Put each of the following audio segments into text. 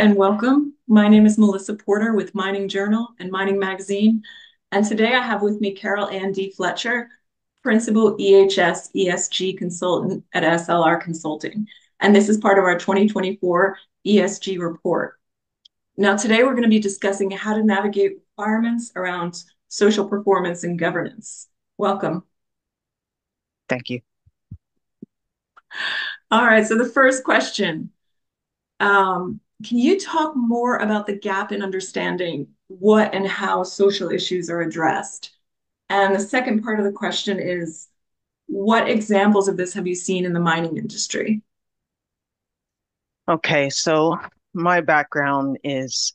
and welcome. My name is Melissa Porter with Mining Journal and Mining Magazine. And today I have with me Carol Ann D. Fletcher, Principal EHS ESG Consultant at SLR Consulting. And this is part of our 2024 ESG report. Now, today we're going to be discussing how to navigate requirements around social performance and governance. Welcome. Thank you. All right, so the first question. Can you talk more about the gap in understanding what and how social issues are addressed? And the second part of the question is, what examples of this have you seen in the mining industry? Okay, so my background is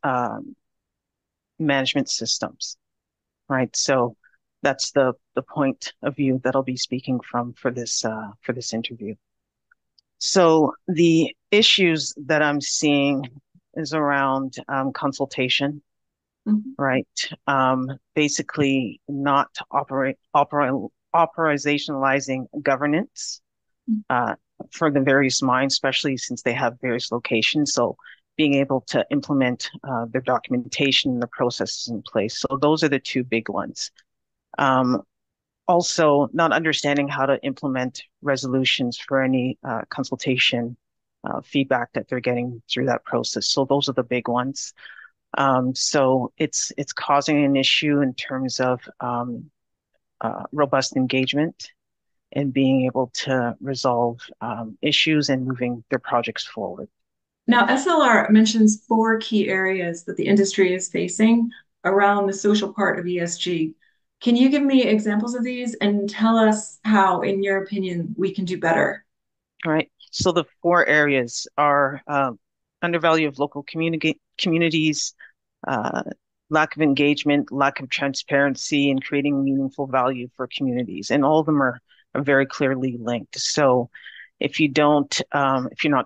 management systems, right? So that's the point of view that I'll be speaking from for this interview. So the issues that I'm seeing is around consultation, Mhm. right? Basically, not operationalizing governance for the various mines, especially since they have various locations. So being able to implement their documentation and the processes in place. So those are the two big ones. Um, Also, not understanding how to implement resolutions for any consultation feedback that they're getting through that process. So those are the big ones. So it's causing an issue in terms of robust engagement and being able to resolve issues and moving their projects forward. Now, SLR mentions four key areas that the industry is facing around the social part of ESG. Can you give me examples of these and tell us how, in your opinion, we can do better? All right. So the four areas are undervalue of local communities, uh, lack of engagement, lack of transparency, and creating meaningful value for communities. And all of them are very clearly linked. So if you're not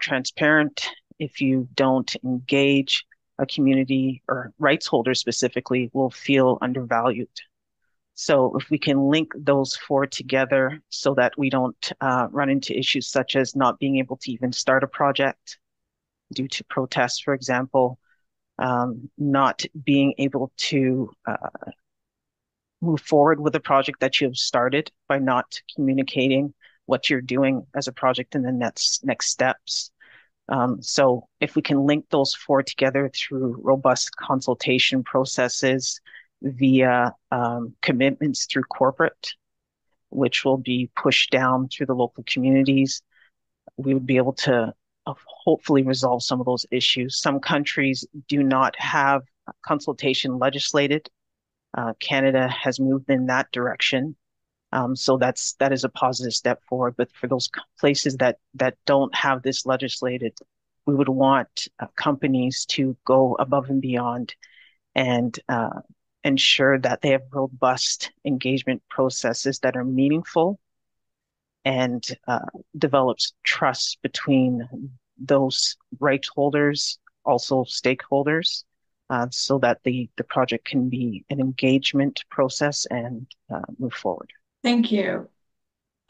transparent, if you don't engage, a community or rights holder specifically will feel undervalued. So if we can link those four together so that we don't run into issues such as not being able to even start a project due to protests, for example, not being able to move forward with a project that you have started by not communicating what you're doing as a project and the next steps. So if we can link those four together through robust consultation processes via commitments through corporate, which will be pushed down through the local communities, we would be able to hopefully resolve some of those issues. Some countries do not have consultation legislated. Canada has moved in that direction. So that is a positive step forward. But for those places that don't have this legislated, we would want companies to go above and beyond and ensure that they have robust engagement processes that are meaningful and develops trust between those right holders, also stakeholders, so that the project can be an engagement process and move forward. Thank you.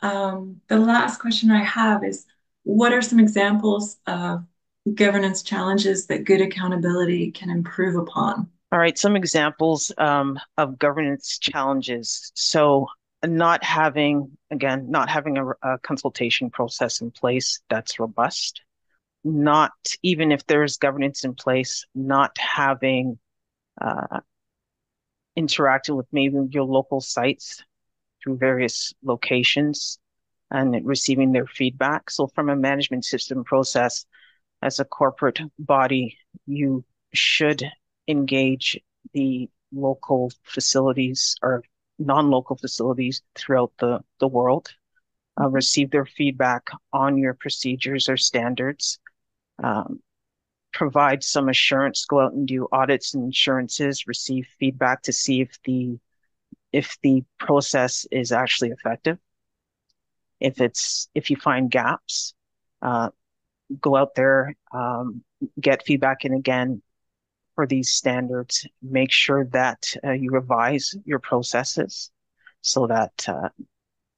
The last question I have is, what are some examples of governance challenges that good accountability can improve upon? All right, some examples of governance challenges. So not having a consultation process in place that's robust, not even if there's governance in place, not having uh, interacted with maybe your local sites through various locations and receiving their feedback. So from a management system process, as a corporate body, you should engage the local facilities or non-local facilities throughout the world, receive their feedback on your procedures or standards, um, provide some assurance, go out and do audits and insurances, receive feedback to see if the process is actually effective. If you find gaps, uh, go out there, get feedback, and again, for these standards, make sure that you revise your processes so that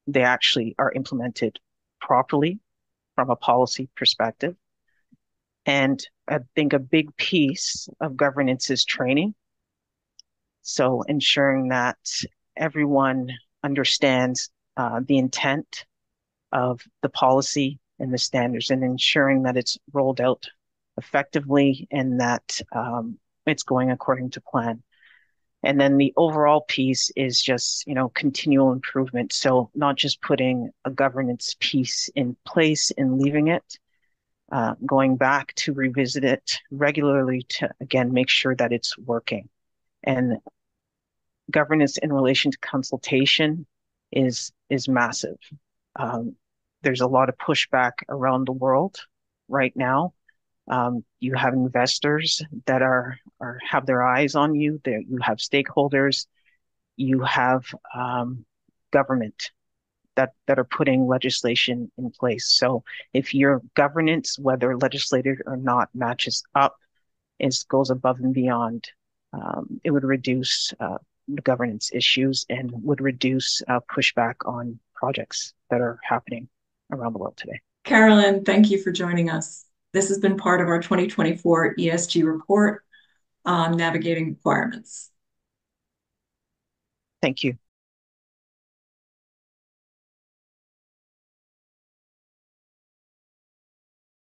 they actually are implemented properly from a policy perspective. And I think a big piece of governance is training. So ensuring that everyone understands the intent of the policy and the standards and ensuring that it's rolled out effectively and that it's going according to plan. And then the overall piece is just, continual improvement. So not just putting a governance piece in place and leaving it, going back to revisit it regularly to, again, make sure that it's working. And governance in relation to consultation is massive. Um, there's a lot of pushback around the world right now. You have investors that are have their eyes on you. There, you have stakeholders. You have government that are putting legislation in place. So if your governance, whether legislated or not, matches up, goes above and beyond, it would reduce the governance issues and would reduce pushback on projects that are happening around the world today. Carolyn, thank you for joining us. This has been part of our 2024 ESG report on navigating requirements. Thank you.